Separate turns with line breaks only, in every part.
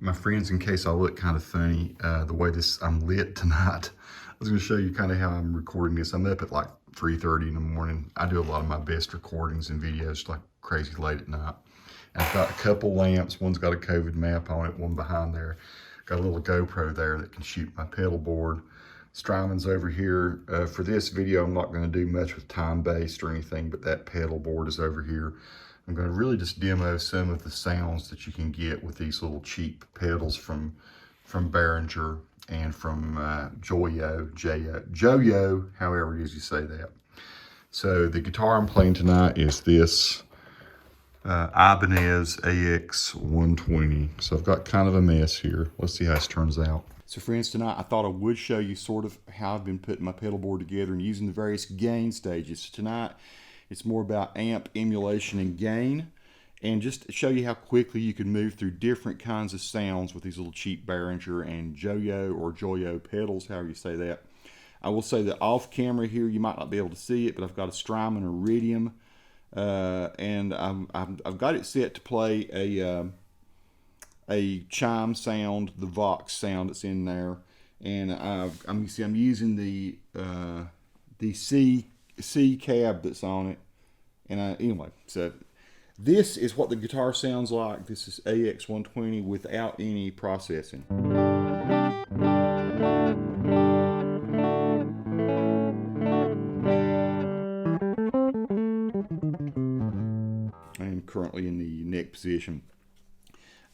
My friends, in case I look kind of funny, the way I'm lit tonight, I was going to show you kind of how I'm recording this. I'm up at like 3:30 in the morning. I do a lot of my best recordings and videos like crazy late at night. And I've got a couple lamps. One's got a COVID map on it, one behind there. Got a little GoPro there that can shoot my pedal board. Strymon's over here. For this video, I'm not going to do much with time-based or anything, but that pedal board is over here. I'm going to really just demo some of the sounds that you can get with these little cheap pedals from Behringer and from JOYO, however it is you say that. So the guitar I'm playing tonight is this Ibanez AX120. So I've got kind of a mess here. Let's see how this turns out. So friends, tonight I thought I would show you sort of how I've been putting my pedal board together and using the various gain stages. So tonight it's more about amp, emulation, and gain, and just to show you how quickly you can move through different kinds of sounds with these little cheap Behringer and JOYO or JOYO pedals, however you say that. I will say that off camera here you might not be able to see it, but I've got a Strymon Iridium, and I've got it set to play a chime sound, the Vox sound that's in there, and I'm using the C cab that's on it, and anyway, so this is what the guitar sounds like. This is AX120 without any processing. I'm currently in the neck position.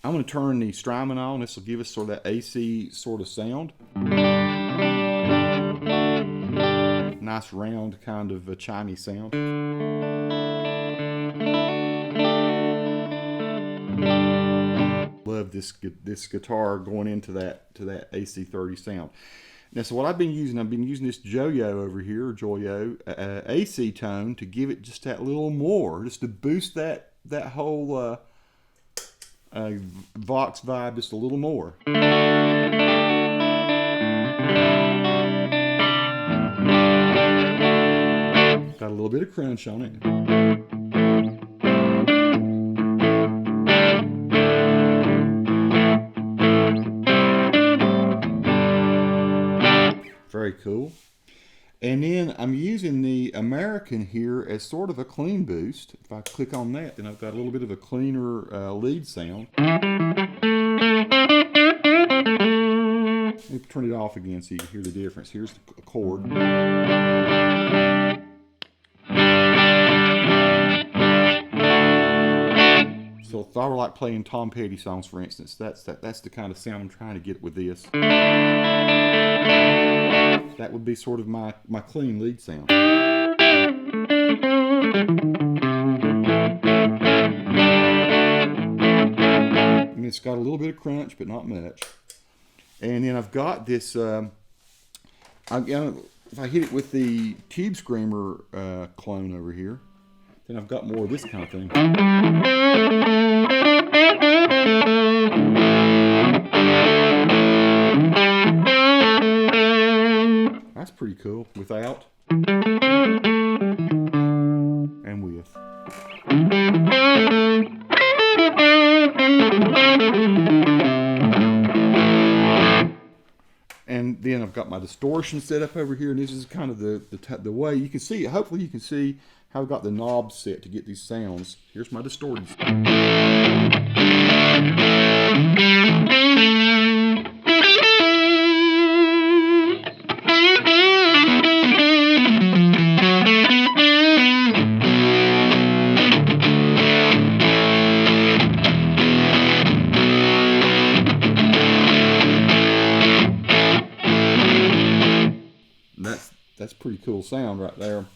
I'm going to turn the Strymon on. This will give us sort of that AC sort of sound. Nice round kind of a chimey sound. Love this guitar going into that AC30 sound. Now, so what I've been using this JOYO over here, JOYO AC tone, to give it just that little more, just to boost that whole Vox vibe just a little more. Got a little bit of crunch on it. Very cool. And then I'm using the American here as sort of a clean boost. If I click on that, then I've got a little bit of a cleaner lead sound. Let me turn it off again so you can hear the difference. Here's the chord. So if I were like playing Tom Petty songs, for instance, that's the kind of sound I'm trying to get with this. That would be sort of my clean lead sound. And it's got a little bit of crunch, but not much. And then I've got this, if I hit it with the Tube Screamer clone over here, then I've got more of this kind of thing. That's pretty cool, without and with. And then I've got my distortion set up over here, and this is kind of the way you can see it. Hopefully you can see how I've got the knobs set to get these sounds. Here's my distorted. That's pretty cool sound right there.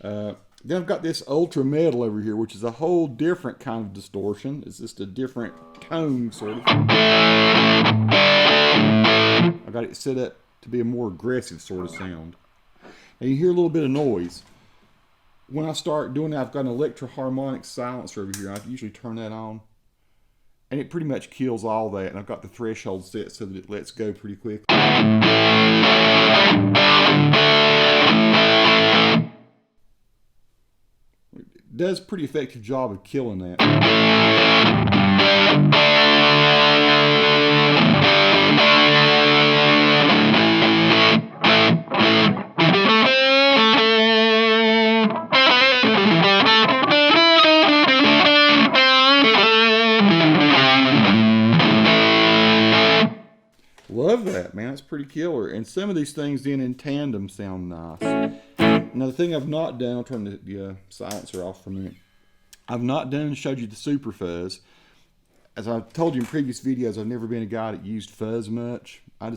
Then I've got this ultra metal over here, which is a whole different kind of distortion. It's just a different tone, sort of. I got it set up to be a more aggressive sort of sound. And you hear a little bit of noise. When I start doing that, I've got an Electroharmonix Silencer over here. I usually turn that on, and it pretty much kills all that. And I've got the threshold set so that it lets go pretty quickly. It does a pretty effective job of killing that.
Love that, man. That's pretty killer. And some of these things then in tandem sound nice. Now the thing I've not done, I'll turn the silencer off for a minute. I've not done showed you the super fuzz. As I've told you in previous videos, I've never been a guy that used fuzz much. I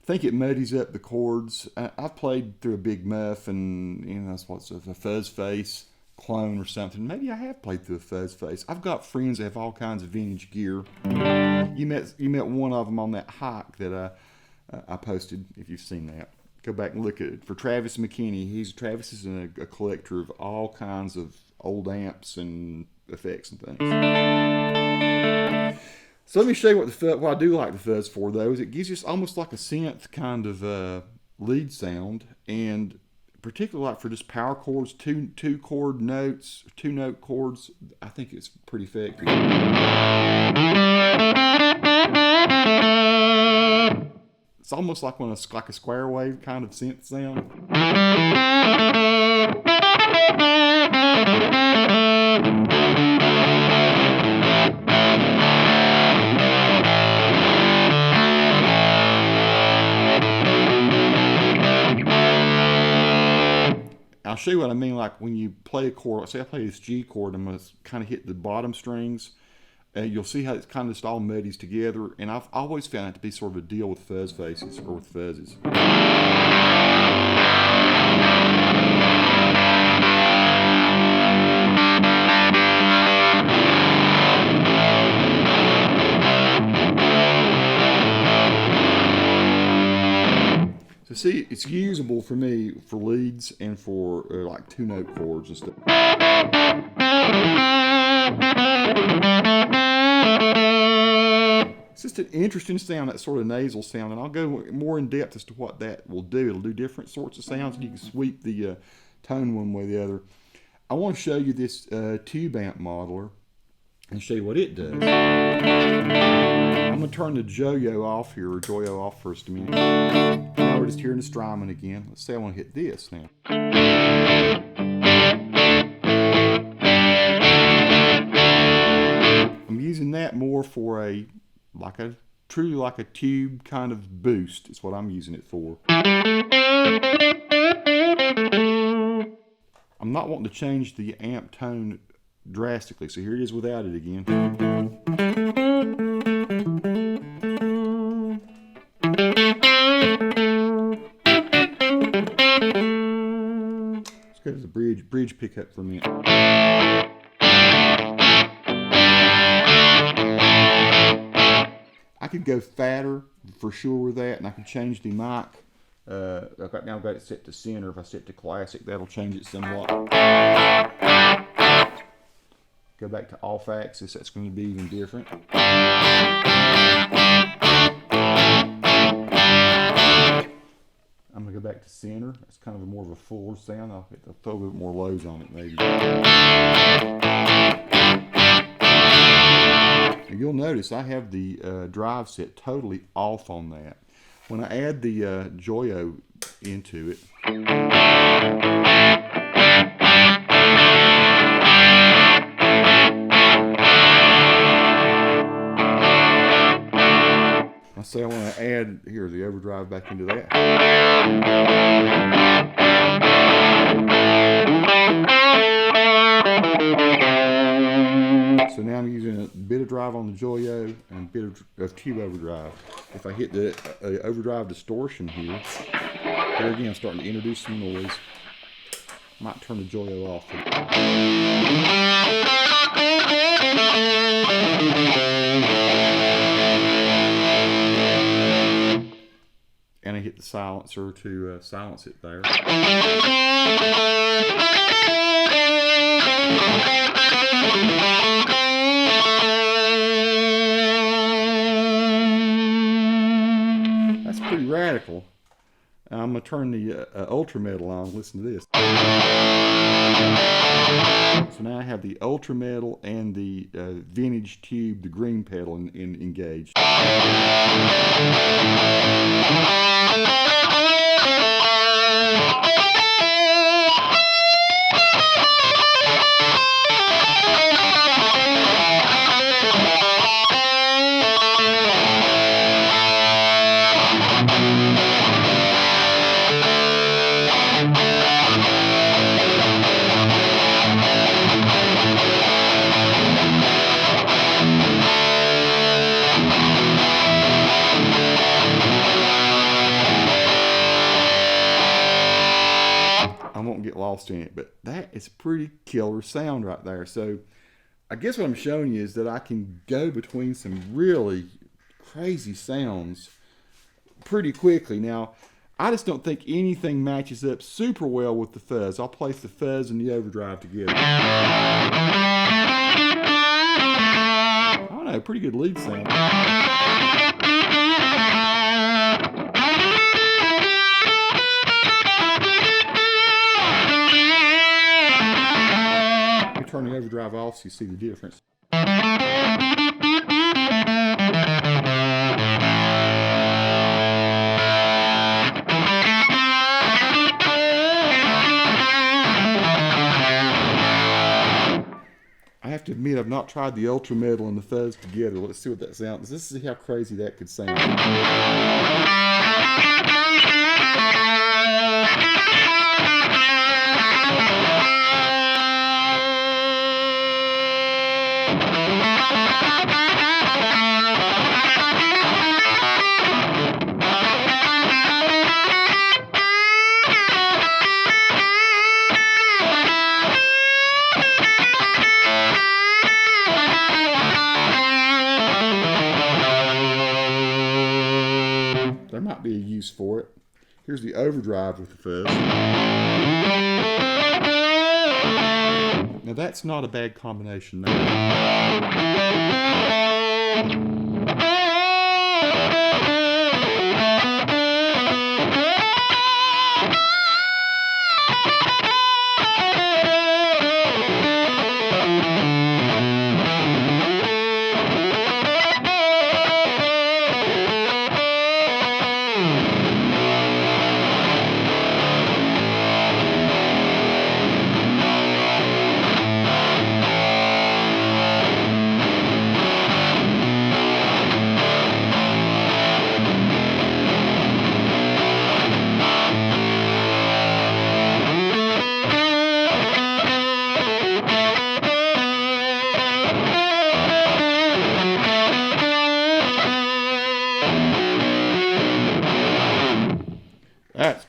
think it muddies up the chords. I've played through a big muff and, you know, that's what's a fuzz face clone or something. Maybe I have played through a fuzz face. I've got friends that have all kinds of vintage gear. You met one of them on that hike that I posted, if you've seen that. Go back and look at it. For Travis McKinney, Travis is a collector of all kinds of old amps and effects and things. So let me show you what I do like the fuzz for, though, is it gives you almost like a synth kind of lead sound, and particularly like for just power chords, two chord notes, 2-note chords, I think it's pretty effective. It's almost like like a square wave kind of synth sound. I'll show you what I mean, like when you play a chord, say I play this G chord, I'm going to kind of hit the bottom strings. You'll see how it's kind of just all muddies together, and I've always found it to be sort of a deal with fuzz faces, or with fuzzes. So see, it's usable for me for leads and for like 2-note chords and stuff. It's just an interesting sound, that sort of nasal sound, and I'll go more in depth as to what that will do. It'll do different sorts of sounds, and you can sweep the tone one way or the other. I want to show you this tube amp modeler and show you what it does. I'm going to turn the JOYO off here, or JOYO off for just a minute. Now we're just hearing the strumming again. Let's say I want to hit this now. I'm using that more for truly like a tube kind of boost is what I'm using it for. I'm not wanting to change the amp tone drastically, so here it is without it again. Let's go to the bridge pickup for a minute. I could go fatter for sure with that, and I could change the mic. Right now I've got it set to center. If I set to classic, that'll change it somewhat. Go back to off axis, that's going to be even different. I'm going to go back to center. That's kind of more of a fuller sound. I'll throw a bit more lows on it maybe. And you'll notice I have the drive set totally off on that. When I add the JOYO into it, I say I want to add here the overdrive back into that. So now I'm using a bit of drive on the JOYO and a bit of tube overdrive. If I hit the overdrive distortion here again I'm starting to introduce some noise. Might turn the JOYO off. And I hit the silencer to silence it there. That's pretty radical. I'm going to turn the ultra metal on. Listen to this. So now I have the ultra metal and the vintage tube, the green pedal engaged. lost in it. But that is pretty killer sound right there. So I guess what I'm showing you is that I can go between some really crazy sounds pretty quickly. Now, I just don't think anything matches up super well with the fuzz. I'll place the fuzz and the overdrive together. I don't know, pretty good lead sound. You turn the overdrive off so you see the difference. I have to admit, I've not tried the ultra metal and the fuzz together. Let's see what that sounds. Let's see how crazy that could sound. There might be a use for it. Here's the overdrive with the fuzz. Now that's not a bad combination there.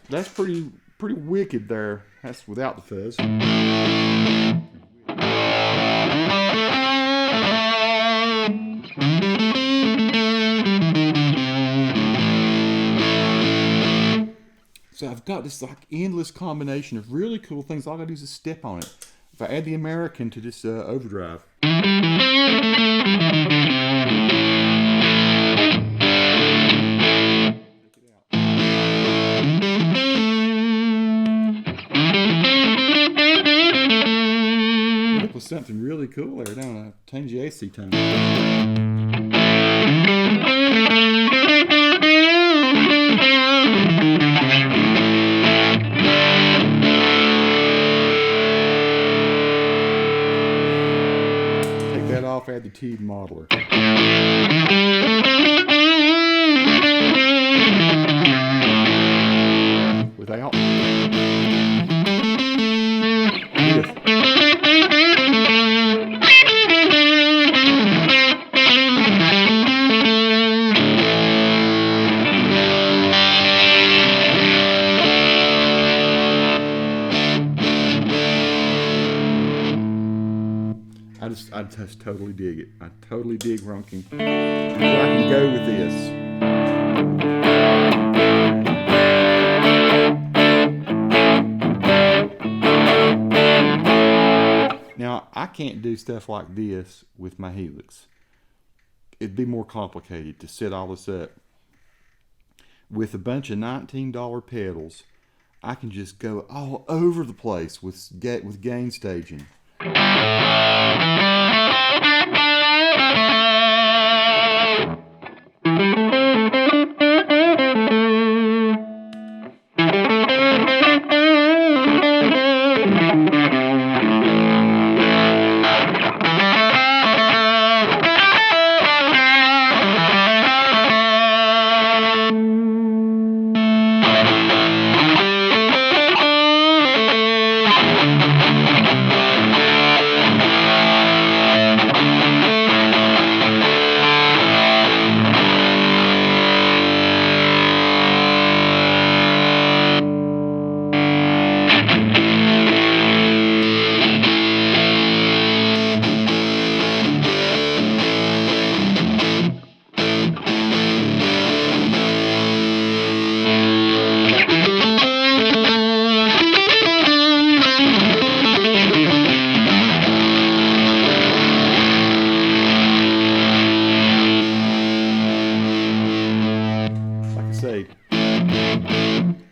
That's pretty wicked there. That's without the fuzz. So I've got this like endless combination of really cool things. All I gotta do is just step on it. If I add the American to this overdrive. With something really cool there, don't I? Change the AC tone. Take that off, add the T modeler. Without. With. I just totally dig it. I totally dig where I can go with this. Now, I can't do stuff like this with my Helix. It'd be more complicated to set all this up. With a bunch of $19 pedals, I can just go all over the place with gain staging.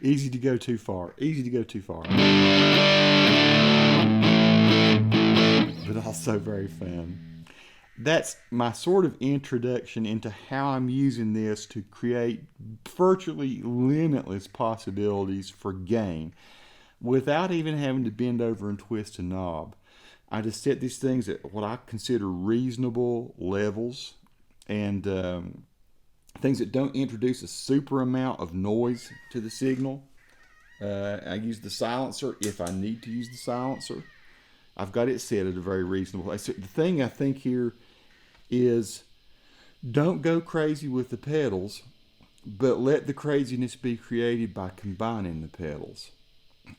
Easy to go too far. Easy to go too far. But also very fun. That's my sort of introduction into how I'm using this to create virtually limitless possibilities for gain without even having to bend over and twist a knob. I just set these things at what I consider reasonable levels and things that don't introduce a super amount of noise to the signal. I use the silencer if I need to use the silencer. I've got it set at a very reasonable place. The thing I think here is don't go crazy with the pedals, but let the craziness be created by combining the pedals.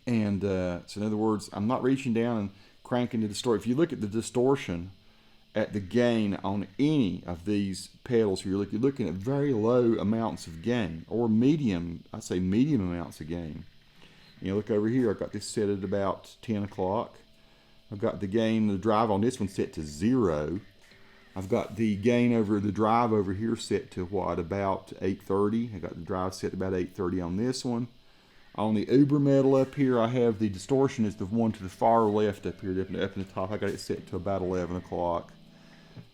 And so in other words, I'm not reaching down and cranking the distortion. If you look at the distortion at the gain on any of these pedals here, you're looking at very low amounts of gain, or medium, I say medium amounts of gain. You know, look over here, I've got this set at about 10 o'clock. I've got the gain, the drive on this one set to 0. I've got the gain over the drive over here set to what, about 830. I got the drive set to about 830 on this one. On the Uber metal up here, I have the distortion is the one to the far left up here, up in the top. I got it set to about 11 o'clock.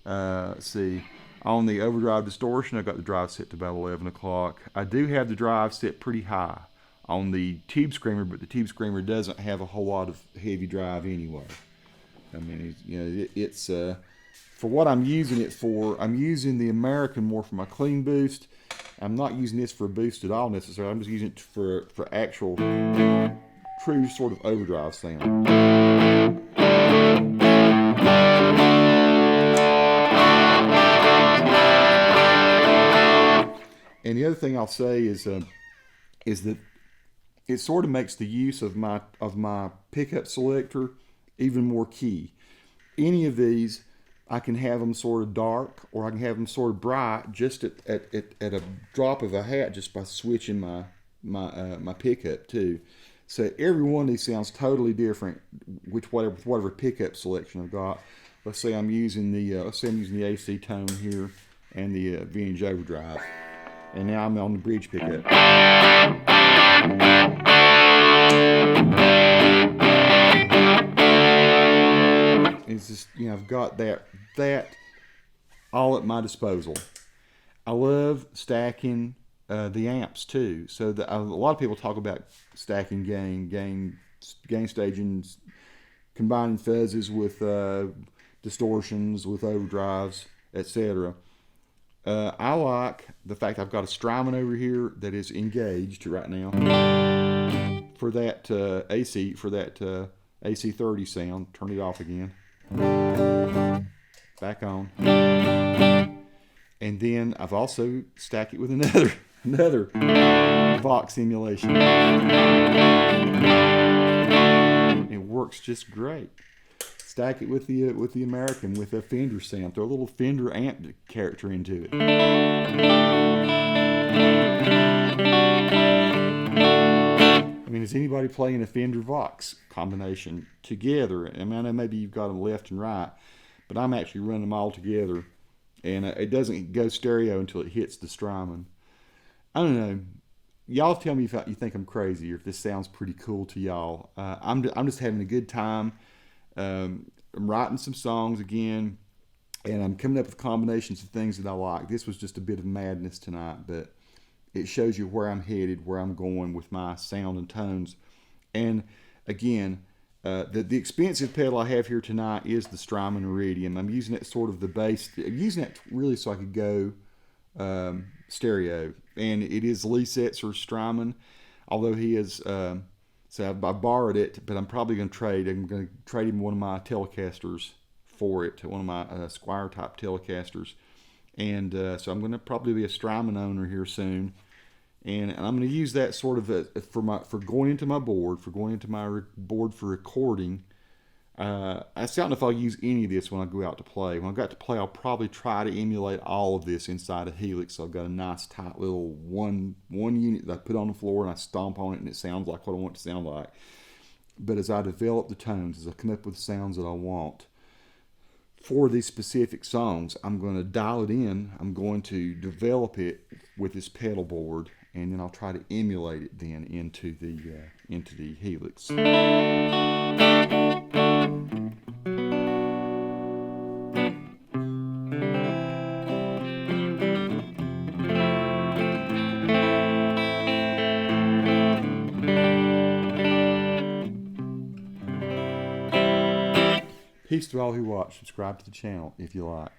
Let's see. On the overdrive distortion, I got the drive set to about 11 o'clock. I do have the drive set pretty high on the Tube Screamer, but the Tube Screamer doesn't have a whole lot of heavy drive anyway. I mean, it's for what I'm using it for. I'm using the American more for my clean boost. I'm not using this for a boost at all necessarily. I'm just using it for actual true sort of overdrive sound. And the other thing I'll say is that it sort of makes the use of my pickup selector even more key. Any of these, I can have them sort of dark, or I can have them sort of bright, just at a drop of a hat, just by switching my pickup too. So every one of these sounds totally different, whatever pickup selection I've got. Let's say I'm using the AC tone here and the vintage overdrive, and now I'm on the bridge pickup. It's just, I've got that all at my disposal. I love stacking the amps too. So a lot of people talk about stacking gain staging, combining fuzzes with distortions, with overdrives, etc. I like the fact I've got a Strymon over here that is engaged right now for that AC30 sound. Turn it off again. Back on. And then I've also stacked it with another Vox emulation. It works just great. Stack it with the American with a Fender sound. Throw a little Fender amp character into it. I mean, is anybody playing a Fender Vox combination together? I mean, I know maybe you've got them left and right, but I'm actually running them all together, and it doesn't go stereo until it hits the Strymon. I don't know. Y'all tell me if you think I'm crazy or if this sounds pretty cool to y'all. I'm just having a good time. I'm writing some songs again, and I'm coming up with combinations of things that I like. This was just a bit of madness tonight, but it shows you where I'm headed, where I'm going with my sound and tones. And again, the expensive pedal I have here tonight is the Strymon Iridium. I'm using it sort of the bass. I'm using it really so I could go stereo. And it is Lee Setzer's Strymon, although he is... So I borrowed it, but I'm probably going to trade. I'm going to trade him one of my Telecasters for it, one of my Squire type Telecasters. And so I'm going to probably be a Strymon owner here soon. And I'm going to use that sort of for going into my board, for recording. I don't know if I'll use any of this when I go out to play. When I go out to play, I'll probably try to emulate all of this inside a Helix. So I've got a nice tight little one unit that I put on the floor and I stomp on it and it sounds like what I want it to sound like. But as I develop the tones, as I come up with the sounds that I want for these specific songs, I'm going to dial it in. I'm going to develop it with this pedal board, and then I'll try to emulate it then into the Helix. Peace to all who watch. Subscribe to the channel if you like.